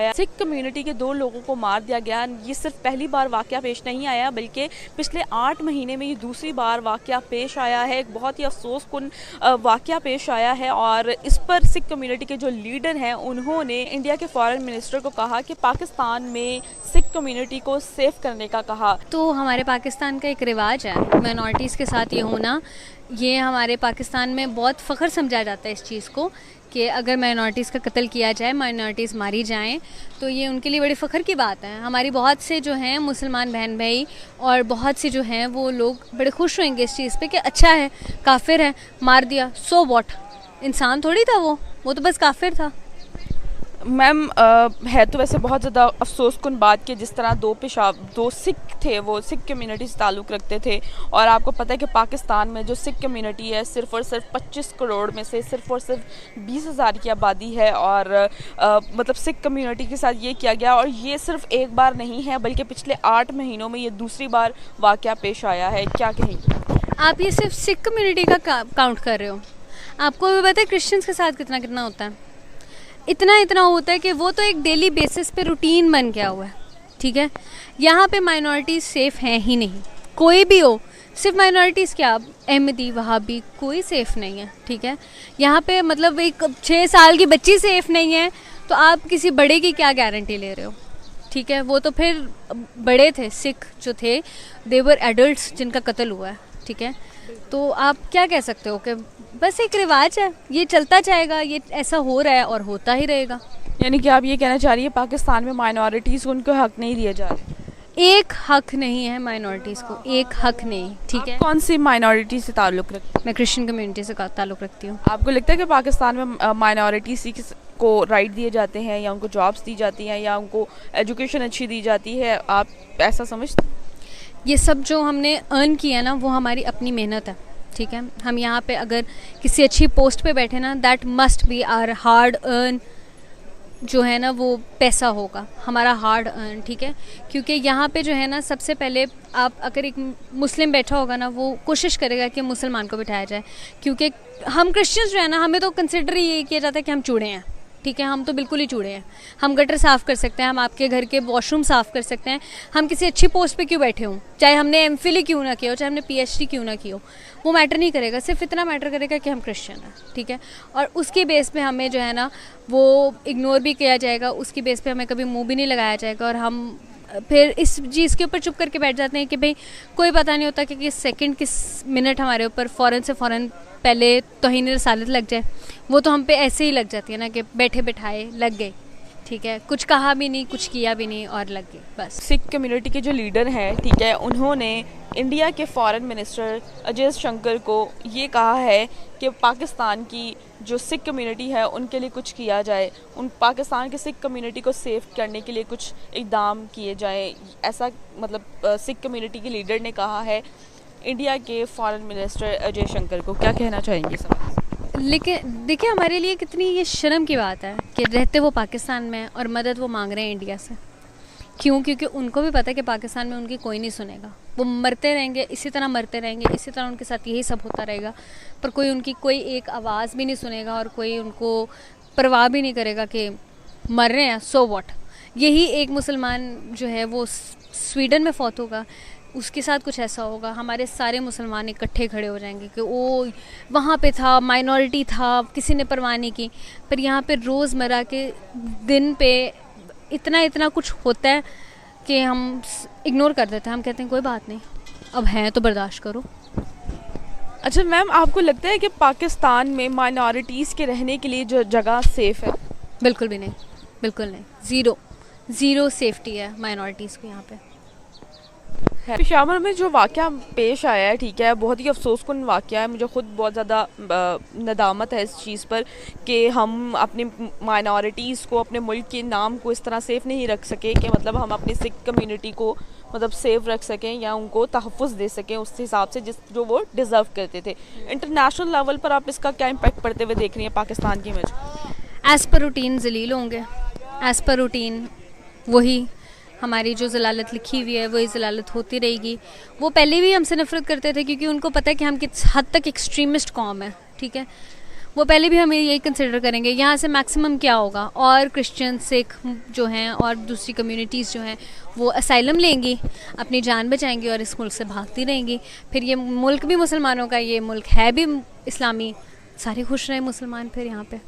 Sikh community के 2 लोगों को मार दिया गया। ये सिर्फ पहली बार वाकया पेश नहीं आया, बल्कि पिछले 8 महीने में ये दूसरी बार वाकया पेश आया है। एक बहुत ही अफसोसकुन वाकया पेश आया है और इस पर सिख कम्युनिटी के जो लीडर हैं उन्होंने इंडिया के फॉरेन मिनिस्टर को कहा कि पाकिस्तान में सिख कम्युनिटी को सेफ करने का कहा। तो हमारे पाकिस्तान का एक रिवाज है माइनॉरिटीज़ के साथ ये होना, ये हमारे पाकिस्तान में बहुत फ़ख्र समझा जाता है इस चीज़ को कि अगर माइनॉरिटीज़ का कत्ल किया जाए, माइनॉरिटीज़ मारी जाएं, तो ये उनके लिए बड़ी फ़ख्र की बात है। हमारी बहुत से जो हैं मुसलमान बहन भाई और बहुत से जो हैं वो लोग बड़े खुश होंगे इस चीज़ पे कि अच्छा है, काफिर है, मार दिया, सो वॉट, इंसान थोड़ी था वो तो बस काफिर था। मैम है तो वैसे बहुत ज़्यादा अफसोसकुन बात कि जिस तरह 2 सिख थे वो सिख कम्युनिटी से ताल्लुक़ रखते थे और आपको पता है कि पाकिस्तान में जो सिख कम्युनिटी है सिर्फ़ और सिर्फ 25 करोड़ में से सिर्फ़ और सिर्फ 20,000 की आबादी है और मतलब सिख कम्युनिटी के साथ ये किया गया और ये सिर्फ एक बार नहीं है बल्कि पिछले 8 महीनों में ये दूसरी बार वाक़या पेश आया है। क्या कहेंगे आप? ये सिर्फ सिख कम्युनिटी का काउंट कर रहे हो, आपको भी पता है क्रिश्चियंस के साथ कितना कितना होता है। इतना होता है कि वो तो एक डेली बेसिस पे रूटीन बन गया हुआ है, ठीक है। यहाँ पे माइनॉरिटीज़ सेफ़ हैं ही नहीं, कोई भी हो, सिर्फ माइनॉरिटीज़ क्या, अहमदी वहाबी कोई सेफ़ नहीं है, ठीक है। यहाँ पे मतलब एक 6 साल की बच्ची सेफ़ नहीं है तो आप किसी बड़े की क्या गारंटी ले रहे हो, ठीक है। वो तो फिर बड़े थे, सिख जो थे देवर एडल्ट्स जिनका कत्ल हुआ है, ठीक है। तो आप क्या कह सकते हो कि बस एक रिवाज है, ये चलता जाएगा, ये ऐसा हो रहा है और होता ही रहेगा। यानी कि आप ये कहना चाह रही है पाकिस्तान में माइनॉरिटीज़ को उनको हक नहीं दिए जा रहे? एक हक नहीं है माइनॉरिटीज़ को, एक हक नहीं, ठीक है। कौन सी माइनॉरिटी से ताल्लुक़ रखती हैं? मैं क्रिश्चियन कम्युनिटी से ताल्लुक़ रखती हूँ। आपको लगता है कि पाकिस्तान में माइनॉरिटीज़ को राइट दिए जाते हैं या उनको जॉब्स दी जाती हैं या उनको एजुकेशन अच्छी दी जाती है, आप ऐसा समझते हैं? ये सब जो हमने अर्न किया ना वो हमारी अपनी मेहनत है, ठीक है। हम यहाँ पे अगर किसी अच्छी पोस्ट पे बैठे ना, that must be our hard earn, जो है ना वो पैसा होगा हमारा हार्ड अर्न, ठीक है। क्योंकि यहाँ पे जो है ना सबसे पहले आप अगर एक मुस्लिम बैठा होगा ना वो कोशिश करेगा कि मुसलमान को बिठाया जाए, क्योंकि हम क्रिश्चियंस जो है ना हमें तो कंसिडर ये किया जाता है कि हम चूड़े हैं, ठीक है। हम तो बिल्कुल ही चूड़े हैं, हम गटर साफ़ कर सकते हैं, हम आपके घर के वॉशरूम साफ़ कर सकते हैं, हम किसी अच्छी पोस्ट पे क्यों बैठे हों, चाहे हमने एमफिल ही क्यों ना किया हो, चाहे हमने पीएचडी क्यों ना की हो, वो मैटर नहीं करेगा। सिर्फ इतना मैटर करेगा कि हम क्रिश्चियन हैं, ठीक है। और उसकी बेस पे हमें जो है ना वो इग्नोर भी किया जाएगा, उसकी बेस पे हमें कभी मुँह भी नहीं लगाया जाएगा और हम फिर इस चीज़ के ऊपर चुप करके बैठ जाते हैं कि भाई कोई पता नहीं होता कि किस सेकंड किस मिनट हमारे ऊपर फ़ौरन से फ़ौरन पहले तौहीन रसालत लग जाए। वो तो हम पे ऐसे ही लग जाती है ना कि बैठे बैठाए लग गए, ठीक है, कुछ कहा भी नहीं, कुछ किया भी नहीं और लग गए बस। सिख कम्युनिटी के जो लीडर हैं, ठीक है, उन्होंने इंडिया के फॉरेन मिनिस्टर अजय शंकर को ये कहा है कि पाकिस्तान की जो सिख कम्युनिटी है उनके लिए कुछ किया जाए, उन पाकिस्तान की सिख कम्युनिटी को सेफ करने के लिए कुछ इक़दाम किए जाएँ। ऐसा मतलब सिख कम्युनिटी के लीडर ने कहा है इंडिया के फॉरेन मिनिस्टर अजय शंकर को। क्या कहना चाहेंगे सब? लेकिन देखिए हमारे लिए कितनी ये शर्म की बात है कि रहते वो पाकिस्तान में और मदद वो मांग रहे हैं इंडिया से। क्यों? क्योंकि उनको भी पता है कि पाकिस्तान में उनकी कोई नहीं सुनेगा, वो मरते रहेंगे, इसी तरह मरते रहेंगे, इसी तरह उनके साथ यही सब होता रहेगा, पर कोई उनकी कोई एक आवाज़ भी नहीं सुनेगा और कोई उनको परवाह भी नहीं करेगा कि मर रहे हैं, सो वॉट। यही एक मुसलमान जो है वो स्वीडन में फौत होगा, उसके साथ कुछ ऐसा होगा, हमारे सारे मुसलमान इकट्ठे खड़े हो जाएंगे कि ओ वहाँ पे था, माइनॉरिटी था, किसी ने परवाह नहीं की। पर यहाँ पे रोज़मर्रा के दिन पे इतना कुछ होता है कि हम इग्नोर कर देते हैं, हम कहते हैं कोई बात नहीं, अब हैं तो बर्दाश्त करो। अच्छा मैम, आपको लगता है कि पाकिस्तान में माइनॉरिटीज़ के रहने के लिए जो जगह सेफ़ है? बिल्कुल भी नहीं, बिल्कुल नहीं, ज़ीरो सेफ्टी है माइनॉरिटीज़ को यहाँ पे। पेशावर में जो वाक़या पेश आया है, ठीक है, बहुत ही अफसोसकुन वाक़या है। मुझे ख़ुद बहुत ज़्यादा नदामत है इस चीज़ पर कि हम अपनी माइनॉरिटीज़ को, अपने मुल्क के नाम को इस तरह सेफ़ नहीं रख सके कि मतलब हम अपनी सिख कम्युनिटी को मतलब सेफ़ रख सकें या उनको तहफ़्फ़ुज़ दे सकें उस हिसाब से जो वो डिज़र्व करते थे। इंटरनेशनल लेवल पर आप इसका क्या इम्पैक्ट पड़ते हुए देख रही हैं पाकिस्तान की इमेज? एज़ पर रूटीन ज़लील होंगे, एज़ पर रूटीन वही हमारी जो ज़लालत लिखी हुई है वही ज़लालत होती रहेगी। वो पहले भी हमसे नफ़रत करते थे क्योंकि उनको पता है कि हम किस हद तक एक्सट्रीमिस्ट कौम है, ठीक है। वो पहले भी हमें यही कंसिडर करेंगे यहाँ से मैक्सिमम क्या होगा, और क्रिश्चियन सिख जो हैं और दूसरी कम्युनिटीज़ जो हैं वो असाइलम लेंगी, अपनी जान बचाएंगी और इस मुल्क से भागती रहेंगी। फिर ये मुल्क भी मुसलमानों का, ये मुल्क है भी इस्लामी, सारे खुश रहे मुसलमान फिर यहाँ पे।